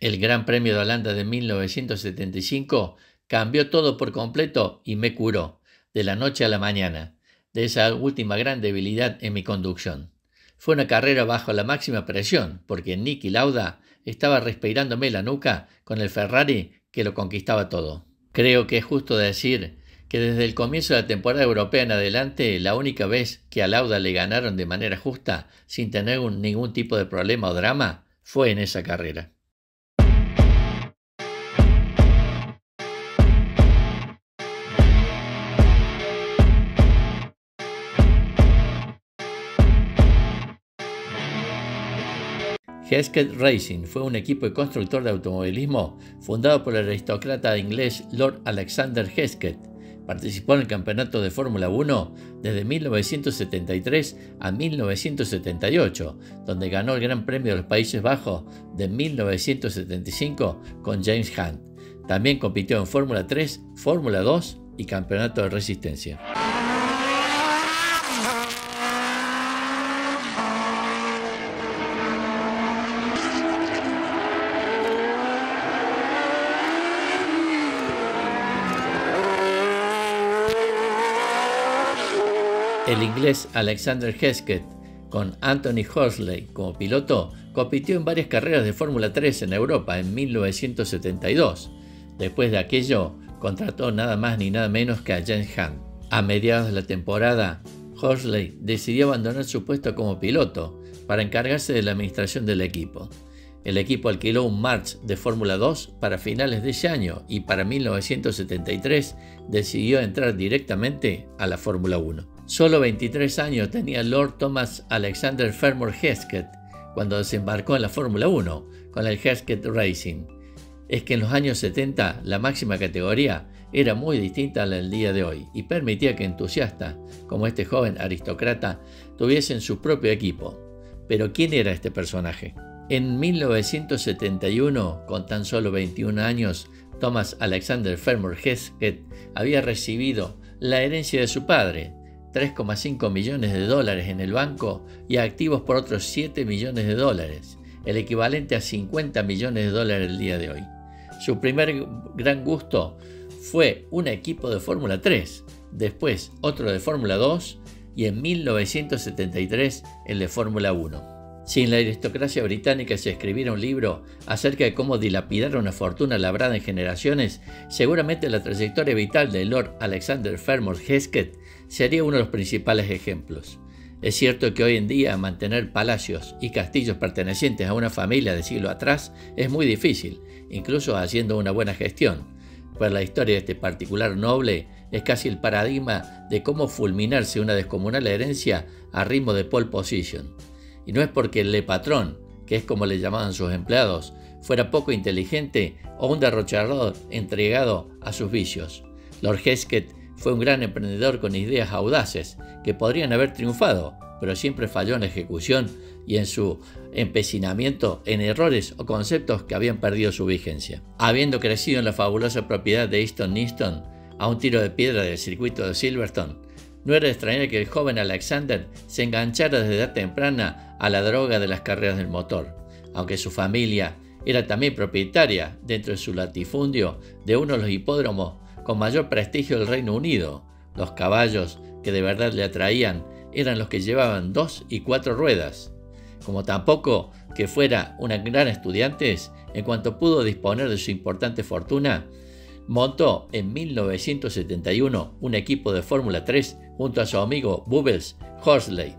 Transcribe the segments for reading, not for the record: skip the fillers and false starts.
El Gran Premio de Holanda de 1975 cambió todo por completo y me curó, de la noche a la mañana, de esa última gran debilidad en mi conducción. Fue una carrera bajo la máxima presión, porque Niki Lauda estaba respirándome la nuca con el Ferrari que lo conquistaba todo. Creo que es justo decir que desde el comienzo de la temporada europea en adelante, la única vez que a Lauda le ganaron de manera justa, sin tener ningún tipo de problema o drama, fue en esa carrera. Hesketh Racing fue un equipo de constructor de automovilismo fundado por el aristócrata inglés Lord Alexander Hesketh. Participó en el campeonato de Fórmula 1 desde 1973 a 1978, donde ganó el Gran Premio de los Países Bajos de 1975 con James Hunt. También compitió en Fórmula 3, Fórmula 2 y Campeonato de Resistencia. El inglés Alexander Hesketh, con Anthony Horsley como piloto, compitió en varias carreras de Fórmula 3 en Europa en 1972. Después de aquello, contrató nada más ni nada menos que a James Hunt. A mediados de la temporada, Horsley decidió abandonar su puesto como piloto para encargarse de la administración del equipo. El equipo alquiló un March de Fórmula 2 para finales de ese año y para 1973 decidió entrar directamente a la Fórmula 1. Solo 23 años tenía Lord Thomas Alexander Fermor Hesketh cuando desembarcó en la Fórmula 1 con el Hesketh Racing. Es que en los años 70 la máxima categoría era muy distinta a la del día de hoy y permitía que entusiastas como este joven aristócrata tuviesen su propio equipo. Pero ¿quién era este personaje? En 1971, con tan solo 21 años, Thomas Alexander Fermor Hesketh había recibido la herencia de su padre, 3,5 millones de dólares en el banco y activos por otros 7 millones de dólares, el equivalente a 50 millones de dólares el día de hoy. Su primer gran gusto fue un equipo de Fórmula 3, después otro de Fórmula 2 y en 1973 el de Fórmula 1. Si en la aristocracia británica se escribiera un libro acerca de cómo dilapidar una fortuna labrada en generaciones, seguramente la trayectoria vital de Lord Alexander Fermor Hesketh sería uno de los principales ejemplos. Es cierto que hoy en día mantener palacios y castillos pertenecientes a una familia de siglo atrás es muy difícil, incluso haciendo una buena gestión, pues la historia de este particular noble es casi el paradigma de cómo fulminarse una descomunal herencia a ritmo de pole position. Y no es porque el patrón, que es como le llamaban sus empleados, fuera poco inteligente o un derrochador entregado a sus vicios. Lord Hesketh fue un gran emprendedor con ideas audaces que podrían haber triunfado, pero siempre falló en la ejecución y en su empecinamiento en errores o conceptos que habían perdido su vigencia. Habiendo crecido en la fabulosa propiedad de Easton-Newton, a un tiro de piedra del circuito de Silverstone, no era de extrañar que el joven Alexander se enganchara desde edad temprana a la droga de las carreras del motor, aunque su familia era también propietaria, dentro de su latifundio, de uno de los hipódromos con mayor prestigio del Reino Unido. Los caballos que de verdad le atraían eran los que llevaban 2 y 4 ruedas. Como tampoco que fuera una gran estudiante, en cuanto pudo disponer de su importante fortuna, montó en 1971 un equipo de Fórmula 3 junto a su amigo Bubbles Horsley.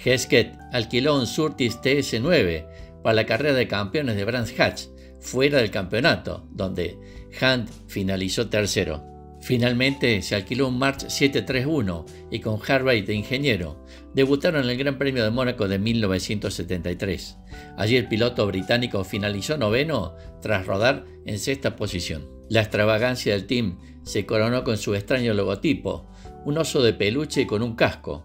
Hesketh alquiló un Surtees TS9 para la carrera de campeones de Brands Hatch, fuera del campeonato, donde Hunt finalizó tercero. Finalmente se alquiló un March 731 y con Harvey de ingeniero debutaron en el Gran Premio de Mónaco de 1973. Allí el piloto británico finalizó noveno tras rodar en sexta posición. La extravagancia del team se coronó con su extraño logotipo, un oso de peluche con un casco.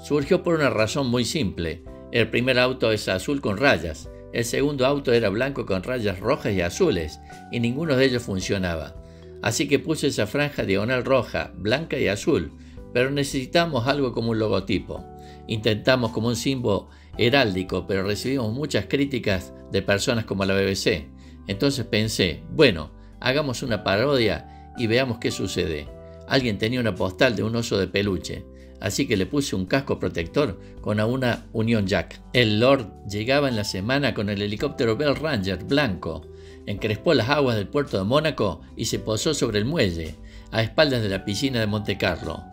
Surgió por una razón muy simple. El primer auto es azul con rayas, el segundo auto era blanco con rayas rojas y azules, y ninguno de ellos funcionaba. Así que puse esa franja diagonal roja, blanca y azul, pero necesitamos algo como un logotipo. Intentamos como un símbolo heráldico, pero recibimos muchas críticas de personas como la BBC. Entonces pensé, bueno, hagamos una parodia y veamos qué sucede. Alguien tenía una postal de un oso de peluche, así que le puse un casco protector con una Union Jack. El Lord llegaba en la semana con el helicóptero Bell Ranger blanco, encrespó las aguas del puerto de Mónaco y se posó sobre el muelle, a espaldas de la piscina de Monte Carlo.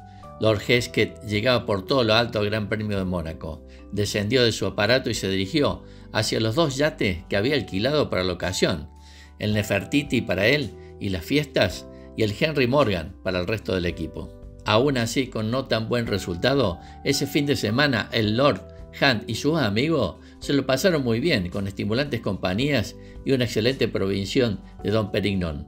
Lord Hesketh llegaba por todo lo alto al Gran Premio de Mónaco, descendió de su aparato y se dirigió hacia los 2 yates que había alquilado para la ocasión, el Nefertiti para él y las fiestas, y el Henry Morgan para el resto del equipo. Aún así, con no tan buen resultado, ese fin de semana el Lord, Hunt y sus amigos se lo pasaron muy bien con estimulantes compañías y una excelente provisión de Dom Perignon.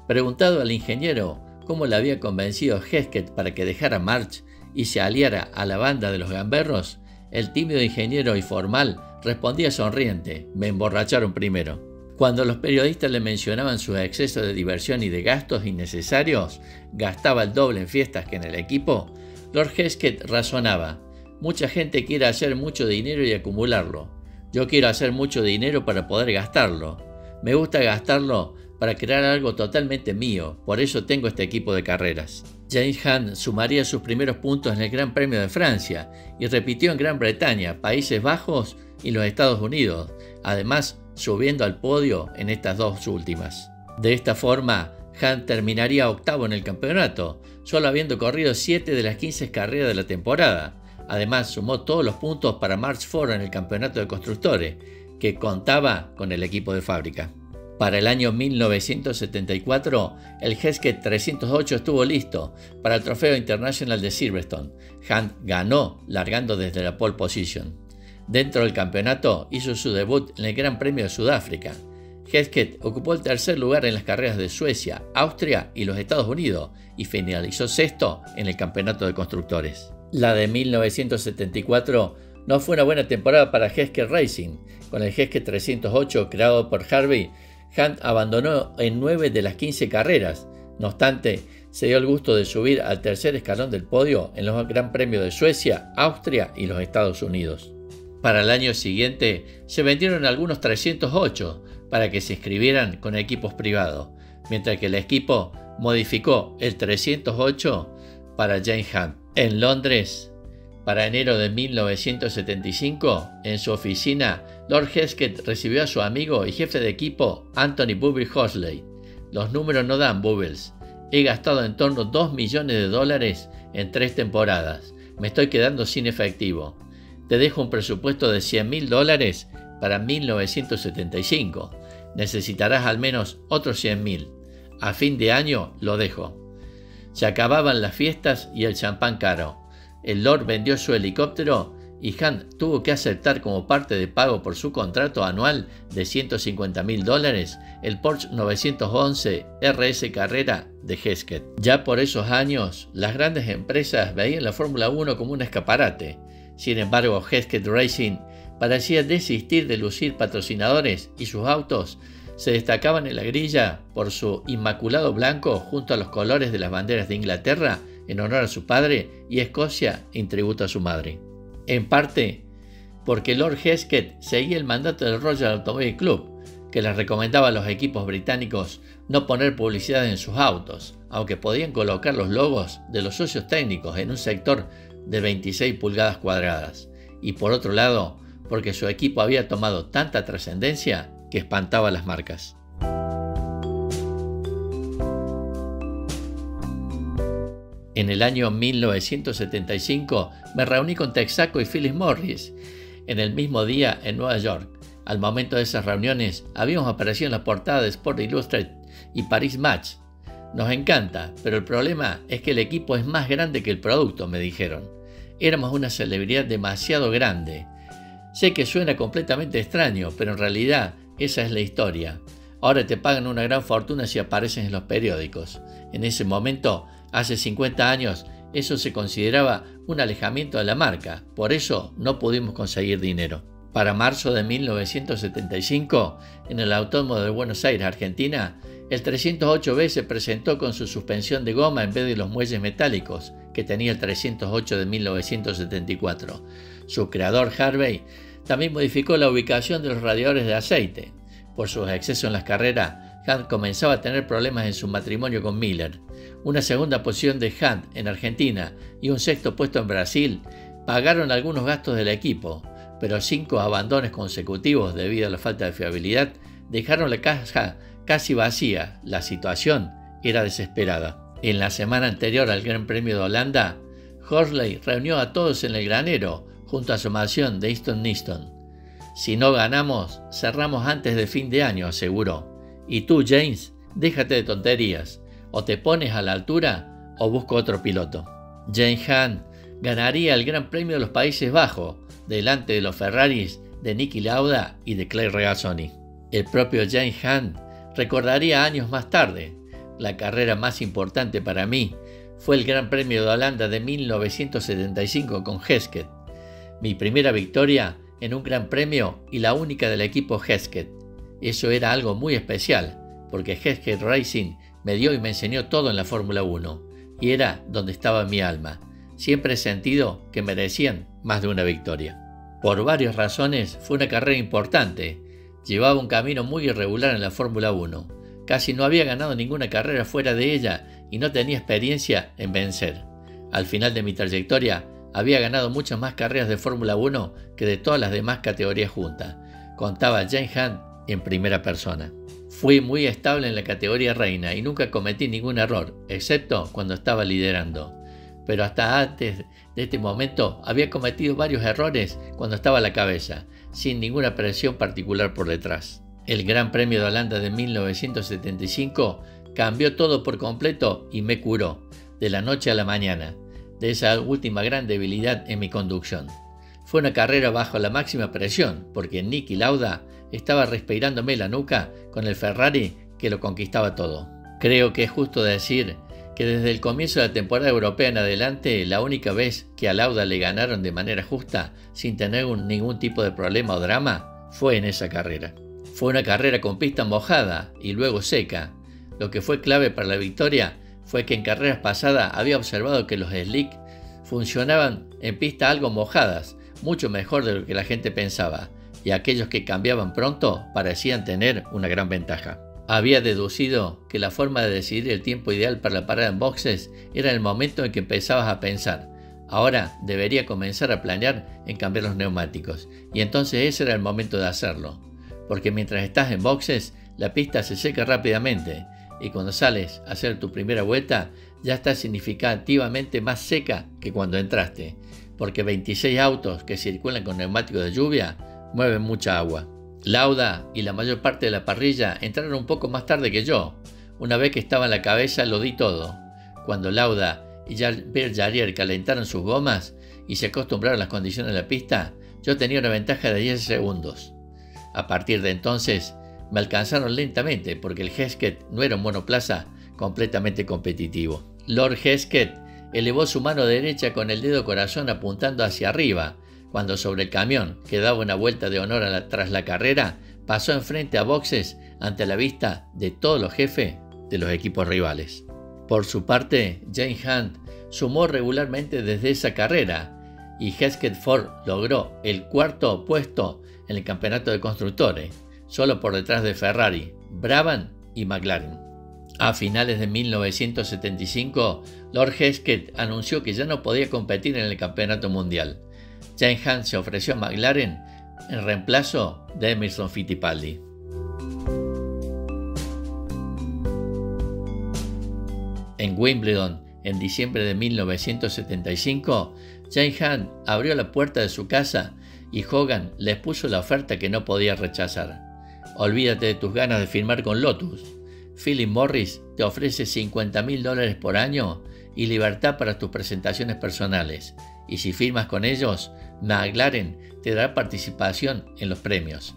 Preguntado al ingeniero cómo le había convencido Hesketh para que dejara March y se aliara a la banda de los gamberros, el tímido ingeniero y formal respondía sonriente: me emborracharon primero. Cuando los periodistas le mencionaban sus excesos de diversión y de gastos innecesarios, gastaba el doble en fiestas que en el equipo, Lord Hesketh razonaba: mucha gente quiere hacer mucho dinero y acumularlo. Yo quiero hacer mucho dinero para poder gastarlo. Me gusta gastarlo para crear algo totalmente mío, por eso tengo este equipo de carreras. James Hunt sumaría sus primeros puntos en el Gran Premio de Francia y repitió en Gran Bretaña, Países Bajos y los Estados Unidos, además subiendo al podio en estas 2 últimas. De esta forma, Hunt terminaría octavo en el campeonato, solo habiendo corrido 7 de las 15 carreras de la temporada. Además, sumó todos los puntos para March Ford en el campeonato de constructores, que contaba con el equipo de fábrica. Para el año 1974, el Hesketh 308 estuvo listo para el Trofeo International de Silverstone. Hunt ganó largando desde la pole position. Dentro del campeonato hizo su debut en el Gran Premio de Sudáfrica. Hesketh ocupó el 3er lugar en las carreras de Suecia, Austria y los Estados Unidos y finalizó 6º en el campeonato de constructores. La de 1974 no fue una buena temporada para Hesketh Racing. Con el Hesketh 308 creado por Harvey, Hunt abandonó en 9 de las 15 carreras. No obstante, se dio el gusto de subir al 3er escalón del podio en los Gran Premios de Suecia, Austria y los Estados Unidos. Para el año siguiente se vendieron algunos 308 para que se inscribieran con equipos privados, mientras que el equipo modificó el 308 para James Hunt. En Londres, para enero de 1975, en su oficina, Lord Hesketh recibió a su amigo y jefe de equipo Anthony Bubble Horsley. Los números no dan, Bubbles. He gastado en torno a $2 millones en 3 temporadas. Me estoy quedando sin efectivo. Te dejo un presupuesto de $100.000 para 1975. Necesitarás al menos otros 100.000. A fin de año lo dejo. Se acababan las fiestas y el champán caro. El Lord vendió su helicóptero y Hunt tuvo que aceptar como parte de pago por su contrato anual de $150.000 el Porsche 911 RS Carrera de Hesketh. Ya por esos años, las grandes empresas veían la Fórmula 1 como un escaparate. Sin embargo, Hesketh Racing parecía desistir de lucir patrocinadores y sus autos se destacaban en la grilla por su inmaculado blanco junto a los colores de las banderas de Inglaterra en honor a su padre y Escocia en tributo a su madre. En parte porque Lord Hesketh seguía el mandato del Royal Automobile Club, que les recomendaba a los equipos británicos no poner publicidad en sus autos, aunque podían colocar los logos de los socios técnicos en un sector de 26 pulgadas cuadradas, y por otro lado, porque su equipo había tomado tanta trascendencia que espantaba a las marcas. En el año 1975 me reuní con Texaco y Philip Morris en el mismo día en Nueva York. Al momento de esas reuniones habíamos aparecido en la portada de Sport Illustrated y Paris Match. Nos encanta, pero el problema es que el equipo es más grande que el producto, me dijeron. Éramos una celebridad demasiado grande. Sé que suena completamente extraño, pero en realidad esa es la historia. Ahora te pagan una gran fortuna si apareces en los periódicos. En ese momento, hace 50 años, eso se consideraba un alejamiento de la marca. Por eso no pudimos conseguir dinero. Para marzo de 1975, en el Autódromo de Buenos Aires, Argentina, el 308B se presentó con su suspensión de goma en vez de los muelles metálicos que tenía el 308 de 1974. Su creador, Harvey, también modificó la ubicación de los radiadores de aceite. Por sus excesos en las carreras, Hunt comenzaba a tener problemas en su matrimonio con Miller. Una segunda posición de Hunt en Argentina y un sexto puesto en Brasil pagaron algunos gastos del equipo, pero 5 abandonos consecutivos debido a la falta de fiabilidad dejaron la caja casi vacía. La situación era desesperada. En la semana anterior al Gran Premio de Holanda, Horsley reunió a todos en el granero junto a su mansión de Easton-Niston. Si no ganamos, cerramos antes de fin de año, aseguró. Y tú, James, déjate de tonterías. O te pones a la altura o busco otro piloto. James Hunt ganaría el Gran Premio de los Países Bajos, delante de los Ferraris de Niki Lauda y de Clay Regazzoni. El propio James Hunt recordaría años más tarde: la carrera más importante para mí fue el Gran Premio de Holanda de 1975 con Hesketh. Mi primera victoria en un Gran Premio y la única del equipo Hesketh. Eso era algo muy especial, porque Hesketh Racing me dio y me enseñó todo en la Fórmula 1, y era donde estaba mi alma. Siempre he sentido que merecían más de una victoria. Por varias razones fue una carrera importante. Llevaba un camino muy irregular en la Fórmula 1. Casi no había ganado ninguna carrera fuera de ella y no tenía experiencia en vencer. Al final de mi trayectoria, había ganado muchas más carreras de Fórmula 1 que de todas las demás categorías juntas, contaba James Hunt en primera persona. Fui muy estable en la categoría reina y nunca cometí ningún error, excepto cuando estaba liderando. Pero hasta antes de este momento había cometido varios errores cuando estaba a la cabeza, sin ninguna presión particular por detrás. El Gran Premio de Holanda de 1975 cambió todo por completo y me curó, de la noche a la mañana, de esa última gran debilidad en mi conducción. Fue una carrera bajo la máxima presión, porque Niki Lauda estaba respirándome la nuca con el Ferrari que lo conquistaba todo. Creo que es justo decir que desde el comienzo de la temporada europea en adelante, la única vez que a Lauda le ganaron de manera justa, sin tener ningún tipo de problema o drama, fue en esa carrera. Fue una carrera con pista mojada y luego seca. Lo que fue clave para la victoria fue que en carreras pasadas había observado que los slick funcionaban en pistas algo mojadas, mucho mejor de lo que la gente pensaba, y aquellos que cambiaban pronto parecían tener una gran ventaja. Había deducido que la forma de decidir el tiempo ideal para la parada en boxes era el momento en que empezabas a pensar: ahora debería comenzar a planear en cambiar los neumáticos, y entonces ese era el momento de hacerlo, porque mientras estás en boxes la pista se seca rápidamente, y cuando sales a hacer tu primera vuelta ya está significativamente más seca que cuando entraste, porque 26 autos que circulan con neumáticos de lluvia mueven mucha agua. Lauda y la mayor parte de la parrilla entraron un poco más tarde que yo. Una vez que estaba en la cabeza lo di todo. Cuando Lauda y Pierre Jarier calentaron sus gomas y se acostumbraron a las condiciones de la pista, yo tenía una ventaja de 10 segundos. A partir de entonces me alcanzaron lentamente porque el Hesketh no era un monoplaza completamente competitivo. Lord Hesketh elevó su mano derecha con el dedo corazón apuntando hacia arriba, cuando sobre el camión, que daba una vuelta de honor tras la carrera, pasó enfrente a boxes ante la vista de todos los jefes de los equipos rivales. Por su parte, James Hunt sumó regularmente desde esa carrera y Hesketh Ford logró el cuarto puesto en el campeonato de constructores, solo por detrás de Ferrari, Brabham y McLaren. A finales de 1975, Lord Hesketh anunció que ya no podía competir en el campeonato mundial. James Hunt se ofreció a McLaren en reemplazo de Emerson Fittipaldi. En Wimbledon, en diciembre de 1975, James Hunt abrió la puerta de su casa y Hogan le puso la oferta que no podía rechazar. Olvídate de tus ganas de firmar con Lotus. Philip Morris te ofrece $50,000 por año y libertad para tus presentaciones personales. Y si firmas con ellos, McLaren te dará participación en los premios.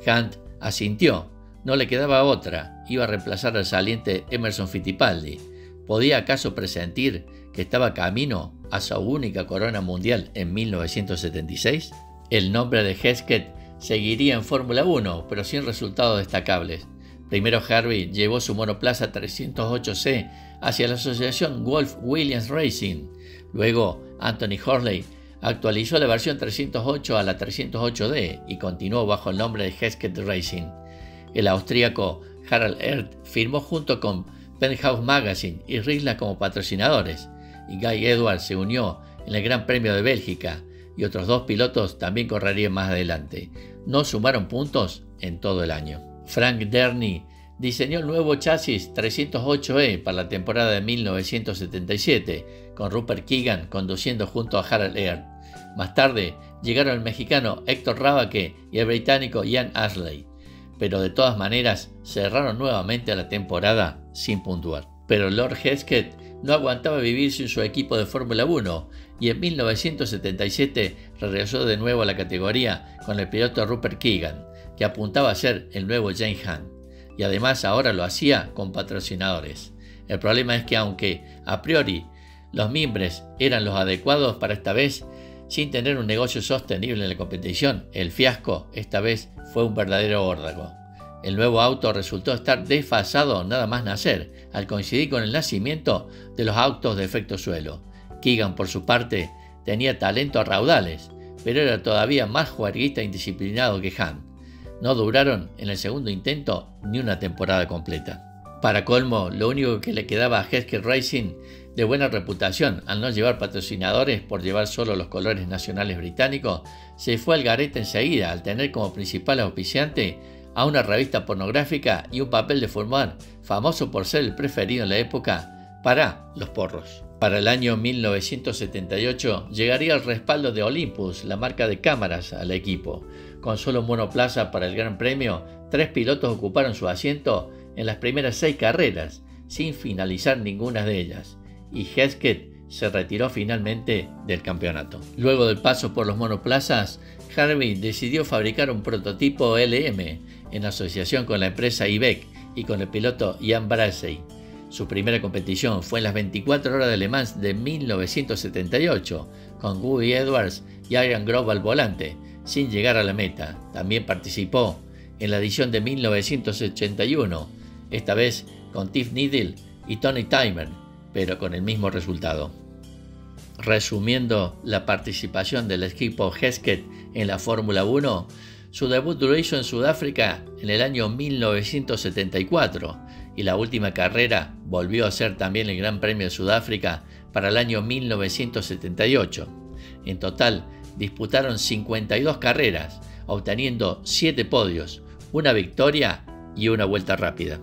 Hunt asintió, no le quedaba otra, iba a reemplazar al saliente Emerson Fittipaldi. ¿Podía acaso presentir que estaba camino a su única corona mundial en 1976? El nombre de Hesketh seguiría en Fórmula 1, pero sin resultados destacables. Primero Harvey llevó su monoplaza 308C hacia la asociación Wolf Williams Racing, Luego, Anthony Horsley actualizó la versión 308 a la 308D y continuó bajo el nombre de Hesketh Racing. El austríaco Harald Ertl firmó junto con Penthouse Magazine y Risla como patrocinadores, y Guy Edwards se unió en el Gran Premio de Bélgica, y otros 2 pilotos también correrían más adelante. No sumaron puntos en todo el año. Frank Derny diseñó el nuevo chasis 308E para la temporada de 1977, con Rupert Keegan conduciendo junto a Harald Ertl. Más tarde llegaron el mexicano Héctor Rabake y el británico Ian Ashley, pero de todas maneras cerraron nuevamente la temporada sin puntuar. Pero Lord Hesketh no aguantaba vivir sin su equipo de Fórmula 1 y en 1977 regresó de nuevo a la categoría con el piloto Rupert Keegan, que apuntaba a ser el nuevo James Hunt, y además ahora lo hacía con patrocinadores. El problema es que aunque a priori los miembros eran los adecuados para esta vez, sin tener un negocio sostenible en la competición, el fiasco esta vez fue un verdadero órdago. El nuevo auto resultó estar desfasado nada más nacer, al coincidir con el nacimiento de los autos de efecto suelo. Keegan, por su parte, tenía talento a raudales, pero era todavía más juerguista e indisciplinado que Hunt. No duraron en el segundo intento ni una temporada completa. Para colmo, lo único que le quedaba a Hesketh Racing de buena reputación al no llevar patrocinadores por llevar solo los colores nacionales británicos, se fue al garete enseguida al tener como principal auspiciante a una revista pornográfica y un papel de fumar famoso por ser el preferido en la época para los porros. Para el año 1978 llegaría el respaldo de Olympus, la marca de cámaras, al equipo. Con solo un monoplaza para el Gran Premio, 3 pilotos ocuparon su asiento en las primeras 6 carreras, sin finalizar ninguna de ellas, y Hesketh se retiró finalmente del campeonato. Luego del paso por los monoplazas, Harvey decidió fabricar un prototipo LM en asociación con la empresa Iveco y con el piloto Ian Bracey. Su primera competición fue en las 24 horas de Le Mans de 1978, con Guy Edwards y Ian Grove al volante, sin llegar a la meta. También participó en la edición de 1981, esta vez con Tiff Needle y Tony Timer, pero con el mismo resultado. Resumiendo la participación del equipo Hesketh en la Fórmula 1, su debut lo hizo en Sudáfrica en el año 1974 y la última carrera volvió a ser también el Gran Premio de Sudáfrica para el año 1978. En total disputaron 52 carreras, obteniendo 7 podios, una victoria y una vuelta rápida.